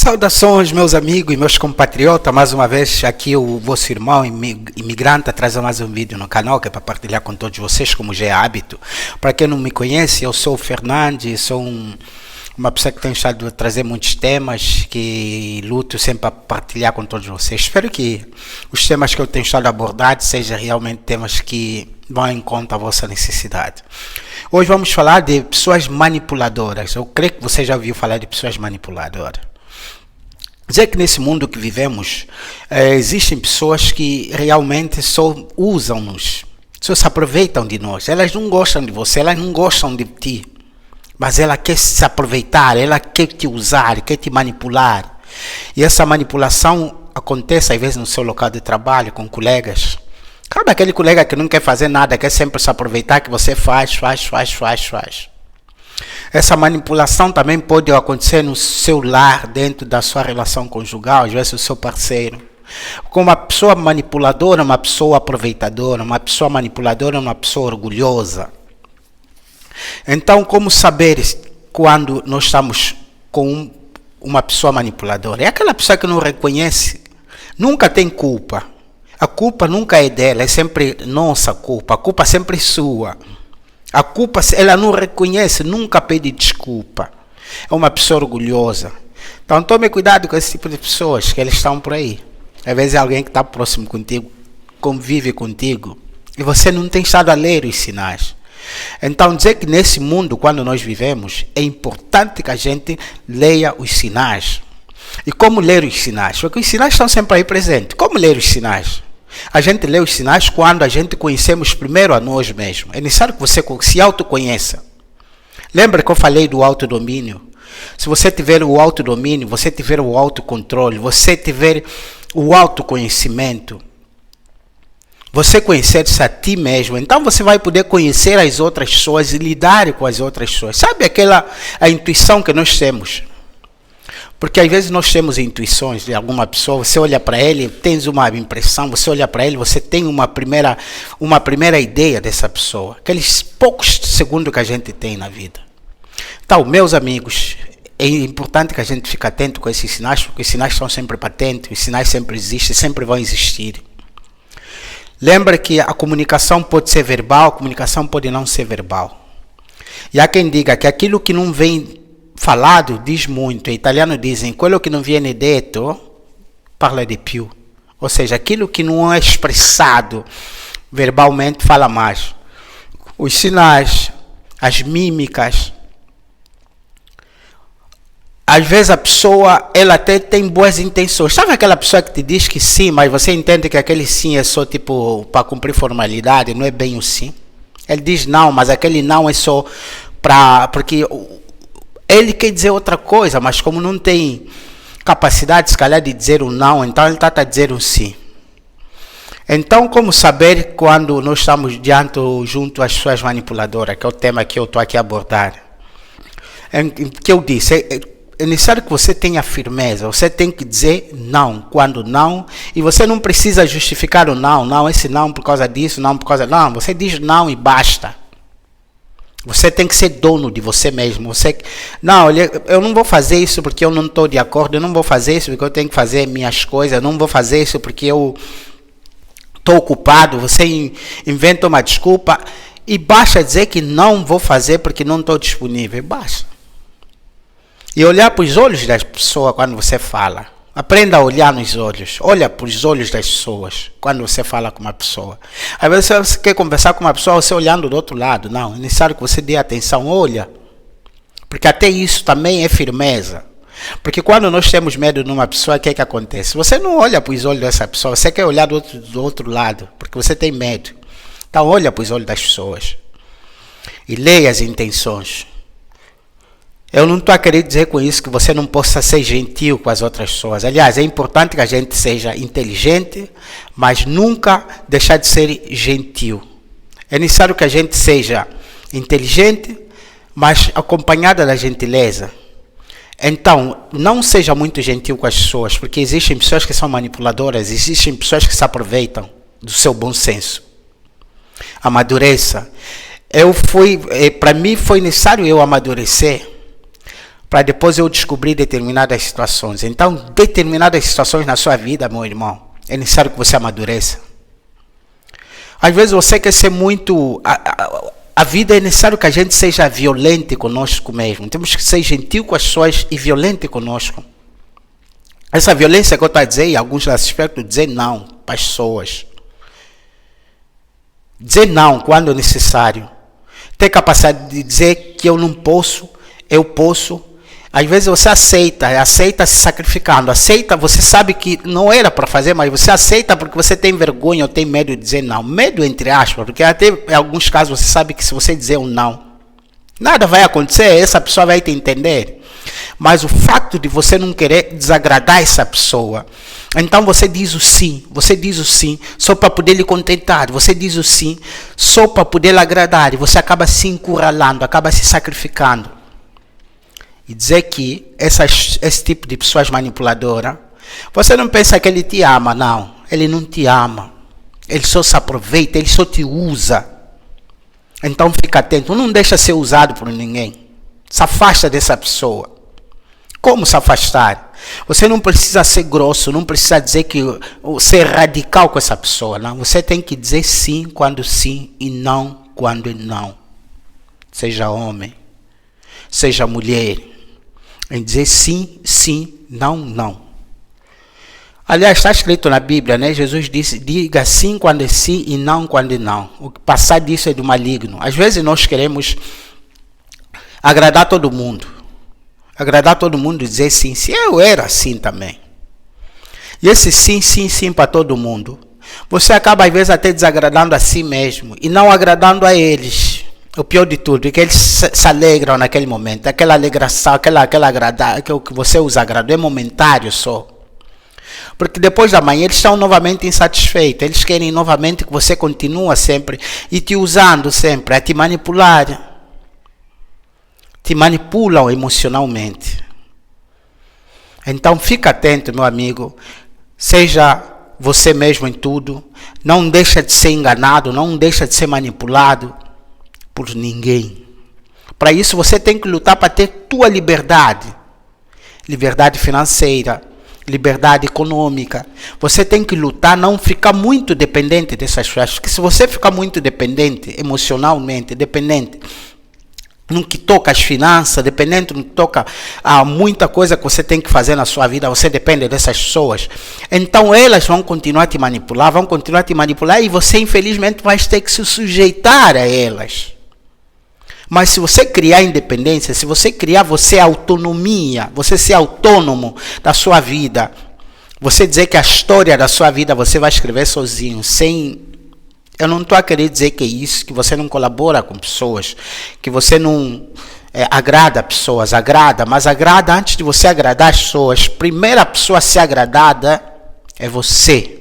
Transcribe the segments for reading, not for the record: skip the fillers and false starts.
Saudações, meus amigos e meus compatriotas. Mais uma vez, aqui o vosso irmão imigrante traz mais um vídeo no canal que é para partilhar com todos vocês, como já é hábito. Para quem não me conhece, eu sou o Fernandes, sou uma pessoa que tem estado a trazer muitos temas, que luto sempre para partilhar com todos vocês. Espero que os temas que eu tenho estado a abordar sejam realmente temas que vão em conta a vossa necessidade. Hoje vamos falar de pessoas manipuladoras. Eu creio que você já ouviu falar de pessoas manipuladoras. Dizer que nesse mundo que vivemos, existem pessoas que realmente só usam-nos, só se aproveitam de nós. Elas não gostam de você, elas não gostam de ti, mas ela quer se aproveitar, ela quer te usar, quer te manipular. E essa manipulação acontece às vezes no seu local de trabalho, com colegas. Sabe aquele colega que não quer fazer nada, quer sempre se aproveitar que você faz. Essa manipulação também pode acontecer no seu lar, dentro da sua relação conjugal, às vezes o seu parceiro. Com uma pessoa manipuladora, uma pessoa aproveitadora, uma pessoa manipuladora, uma pessoa orgulhosa. Então, como saber quando nós estamos com uma pessoa manipuladora? É aquela pessoa que não reconhece, nunca tem culpa. A culpa nunca é dela, é sempre nossa culpa, a culpa é sempre sua. A culpa, ela não reconhece, nunca pede desculpa. É uma pessoa orgulhosa. Então tome cuidado com esse tipo de pessoas, que eles estão por aí. Às vezes é alguém que está próximo contigo, convive contigo, e você não tem estado a ler os sinais. Então dizer que nesse mundo, quando nós vivemos, é importante que a gente leia os sinais. E como ler os sinais? Porque os sinais estão sempre aí presentes. Como ler os sinais? A gente lê os sinais quando a gente conhecemos primeiro a nós mesmos. É necessário que você se autoconheça. Lembra que eu falei do autodomínio? Se você tiver o autodomínio, você tiver o autocontrole, você tiver o autoconhecimento, você conhecer-se a ti mesmo, então você vai poder conhecer as outras pessoas e lidar com as outras pessoas. Sabe a intuição que nós temos? Porque às vezes nós temos intuições de alguma pessoa, você olha para ele, tens uma impressão, você olha para ele, você tem uma primeira ideia dessa pessoa. Aqueles poucos segundos que a gente tem na vida. Então, meus amigos, é importante que a gente fique atento com esses sinais, porque os sinais estão sempre patentes, os sinais sempre existem, sempre vão existir. Lembra que a comunicação pode ser verbal, a comunicação pode não ser verbal. E há quem diga que aquilo que não vem falado diz muito. Em italiano dizem, quello que non viene detto parla di più. Ou seja, aquilo que não é expressado verbalmente fala mais. Os sinais, as mímicas. Às vezes a pessoa, ela até tem boas intenções. Sabe aquela pessoa que te diz que sim, mas você entende que aquele sim é só tipo para cumprir formalidade, não é bem o sim? Ele diz não, mas aquele não é só porque ele quer dizer outra coisa, mas como não tem capacidade, se calhar, de dizer um não, então ele está a dizer um sim. Então, como saber quando nós estamos junto às pessoas manipuladoras, que é o tema que eu estou aqui a abordar? Que eu disse, é necessário que você tenha firmeza, você tem que dizer não, quando não, e você não precisa justificar o não, esse não por causa disso, não por causa... Não, você diz não e basta. Você tem que ser dono de você mesmo. Não, eu não vou fazer isso porque eu não estou de acordo. Eu não vou fazer isso porque eu tenho que fazer minhas coisas. Eu não vou fazer isso porque eu estou ocupado. Você inventa uma desculpa e basta dizer que não vou fazer porque não estou disponível. Basta. E olhar para os olhos das pessoas quando você fala. Aprenda a olhar nos olhos. Olha para os olhos das pessoas quando você fala com uma pessoa. Às vezes você quer conversar com uma pessoa, você olhando do outro lado. Não, é necessário que você dê atenção. Olha. Porque até isso também é firmeza. Porque quando nós temos medo de uma pessoa, o que é que acontece? Você não olha para os olhos dessa pessoa, você quer olhar do outro lado, porque você tem medo. Então olha para os olhos das pessoas. E leia as intenções. Eu não estou a querer dizer com isso que você não possa ser gentil com as outras pessoas. Aliás, é importante que a gente seja inteligente, mas nunca deixar de ser gentil. É necessário que a gente seja inteligente, mas acompanhada da gentileza. Então, não seja muito gentil com as pessoas, porque existem pessoas que são manipuladoras, existem pessoas que se aproveitam do seu bom senso. Amadureça. Para mim foi necessário eu amadurecer, para depois eu descobrir determinadas situações. Então, determinadas situações na sua vida, meu irmão, é necessário que você amadureça. Às vezes você quer ser muito... A vida é necessário que a gente seja violente conosco mesmo. Temos que ser gentil com as pessoas e violente conosco. Essa violência que eu estou a dizer, em alguns aspectos, dizer não para as pessoas. Dizer não quando necessário. Ter capacidade de dizer que eu não posso, eu posso. Às vezes você aceita se sacrificando, aceita, você sabe que não era para fazer, mas você aceita porque você tem vergonha ou tem medo de dizer não. Medo entre aspas, porque até em alguns casos você sabe que se você dizer um não, nada vai acontecer, essa pessoa vai te entender. Mas o fato de você não querer desagradar essa pessoa, então você diz o sim só para poder lhe contentar, você diz o sim só para poder lhe agradar, e você acaba se encurralando, acaba se sacrificando. E dizer que esse tipo de pessoas manipuladoras, você não pensa que ele te ama, não. Ele não te ama. Ele só se aproveita, ele só te usa. Então fica atento, não deixa ser usado por ninguém. Se afasta dessa pessoa. Como se afastar? Você não precisa ser grosso, não precisa dizer que ser radical com essa pessoa, não. Você tem que dizer sim quando sim e não quando não. Seja homem, seja mulher. Em dizer sim, sim, não, não. Aliás, está escrito na Bíblia, né? Jesus disse, diga sim quando é sim e não quando é não. O que passar disso é do maligno. Às vezes nós queremos agradar todo mundo. Agradar todo mundo e dizer sim, sim. Eu era assim também. E esse sim, sim, sim para todo mundo, você acaba às vezes até desagradando a si mesmo e não agradando a eles. O pior de tudo é que eles se alegram naquele momento. Aquela alegração, aquela agradar, que o que você os agradou é momentário só. Porque depois da manhã eles estão novamente insatisfeitos. Eles querem novamente que você continue sempre e te usando sempre, a te manipular. Te manipulam emocionalmente. Então fica atento, meu amigo. Seja você mesmo em tudo. Não deixa de ser enganado, não deixa de ser manipulado por ninguém. Para isso você tem que lutar para ter tua liberdade. Liberdade financeira, liberdade econômica. Você tem que lutar, não ficar muito dependente dessas coisas. Porque se você ficar muito dependente, emocionalmente dependente, no que toca às finanças, dependente no que toca a muita coisa que você tem que fazer na sua vida, você depende dessas pessoas. Então elas vão continuar a te manipular, e você infelizmente vai ter que se sujeitar a elas. Mas se você criar independência, se você criar você autonomia, você ser autônomo da sua vida, você dizer que a história da sua vida você vai escrever sozinho, sem... Eu não estou a querer dizer que é isso, que você não colabora com pessoas, que você não agrada pessoas, mas agrada antes de você agradar as pessoas. Primeira pessoa a ser agradada é você.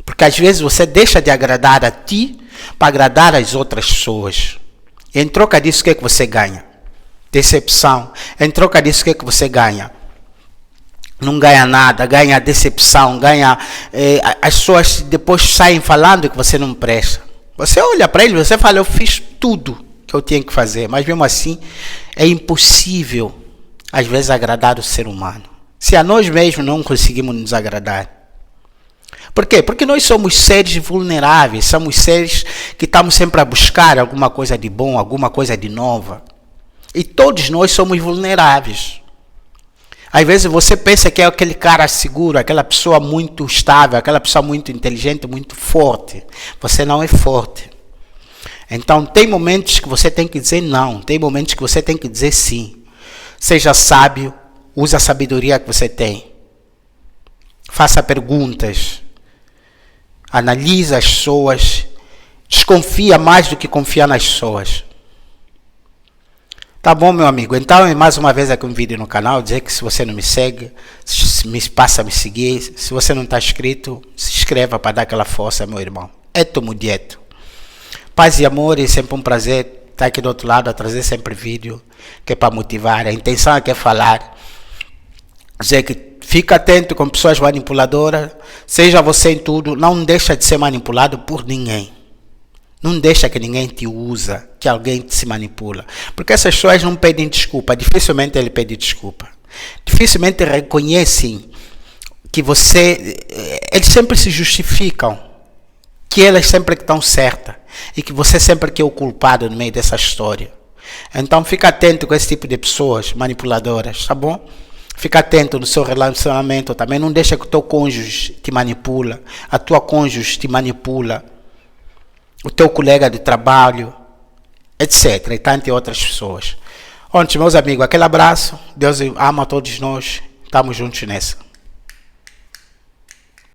Porque às vezes você deixa de agradar a ti para agradar as outras pessoas. Em troca disso, o que é que você ganha? Decepção. Em troca disso, o que é que você ganha? Não ganha nada, ganha decepção, ganha... as pessoas depois saem falando que você não presta. Você olha para ele, você fala, eu fiz tudo que eu tinha que fazer, mas mesmo assim é impossível, às vezes, agradar o ser humano. Se a nós mesmos não conseguimos nos agradar. Por quê? Porque nós somos seres vulneráveis, somos seres que estamos sempre a buscar alguma coisa de bom, alguma coisa de nova. E todos nós somos vulneráveis. Às vezes você pensa que é aquele cara seguro, aquela pessoa muito estável, aquela pessoa muito inteligente, muito forte. Você não é forte. Então tem momentos que você tem que dizer não, tem momentos que você tem que dizer sim. Seja sábio, use a sabedoria que você tem. Faça perguntas. Analisa as pessoas. Desconfia mais do que confia nas pessoas. Tá bom, meu amigo? Então, mais uma vez aqui um vídeo no canal, dizer que se você não me segue, passa a me seguir. Se você não está inscrito, se inscreva para dar aquela força, meu irmão. Tomo dieto. Paz e amor, é sempre um prazer estar aqui do outro lado, a trazer sempre vídeo, que é para motivar. A intenção aqui é falar, dizer que fica atento com pessoas manipuladoras, seja você em tudo, não deixa de ser manipulado por ninguém. Não deixa que ninguém te usa, que alguém te se manipula. Porque essas pessoas não pedem desculpa, dificilmente ele pede desculpa. Dificilmente reconhecem que você... Eles sempre se justificam, que elas sempre estão certas e que você sempre que é o culpado no meio dessa história. Então fica atento com esse tipo de pessoas manipuladoras, tá bom? Fica atento no seu relacionamento também. Não deixa que o teu cônjuge te manipula, a tua cônjuge te manipula, o teu colega de trabalho, etc. E tantas outras pessoas. Ontem, meus amigos, aquele abraço. Deus ama a todos nós. Estamos juntos nessa.